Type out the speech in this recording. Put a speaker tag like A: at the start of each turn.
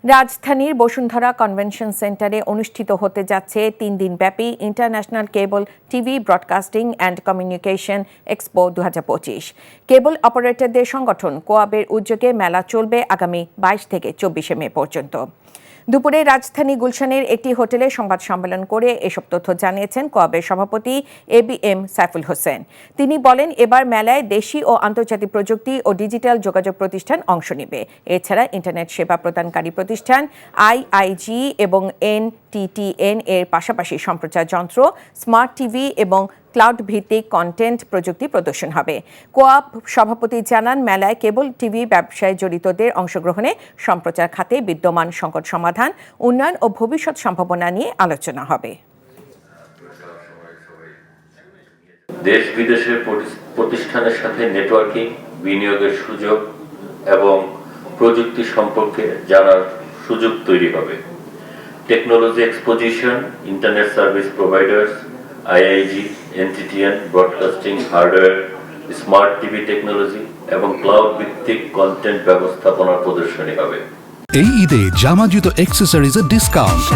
A: রাজধানীর বসুন্ধরা কনভেনশন সেন্টারে অনুষ্ঠিত হতে যাচ্ছে 3 দিনব্যাপী international cable TV broadcasting and communication expo 2025। কেবল অপারেটরদের সংগঠন কোয়াবের উদ্যোগে মেলা চলবে আগামী 22 থেকে 24 মে পর্যন্ত। দুপুরে রাজধানী গুলশানের একটি হোটেলে সংবাদ সম্মেলন করে এসব তথ্য জানিয়েছেন কোয়াবের সভাপতি ABM সাইফুল হোসেন। তিনি বলেন, এবার মেলায় দেশি ও আন্তর্জাতিক প্রযুক্তি ও ডিজিটাল যোগাযোগ প্রতিষ্ঠান অংশ নেবে। এছাড়া ইন্টারনেট সেবা প্রদানকারী প্রতিষ্ঠান IIG এবং NTTN এর পাশাপাশি সম্প্রচার যন্ত্র, স্মার্ট টিভি এবং ক্লাউড ভিত্তিক কন্টেন্ট প্রযুক্তি প্রদর্শন হবে। কোয়াব সভাপতি জানান, মেলায় কেবল টিভি ব্যবসায় জড়িতদের অংশগ্রহণে সম্প্রচার খাতে বিদ্যমান সংকট সমাধান, উন্নয়ন ও ভবিষ্যৎ সম্ভাবনা নিয়ে আলোচনা হবে।
B: দেশ বিদেশের প্রতিষ্ঠানের সাথে নেটওয়ার্কিং, বিনিয়োগের সুযোগ এবং প্রযুক্তি সম্পর্কে জানার সুযোগ তৈরি হবে। Technology exposition, internet service providers, IIG, NTTN, broadcasting hardware, smart TV technology এবং ক্লাউড ভিত্তিক কন্টেন্ট ব্যবস্থাপনার প্রদর্শনী হবে।
C: এই ঈদে জামা জুতো অ্যাক্সেসরিজের ডিসকাউন্ট।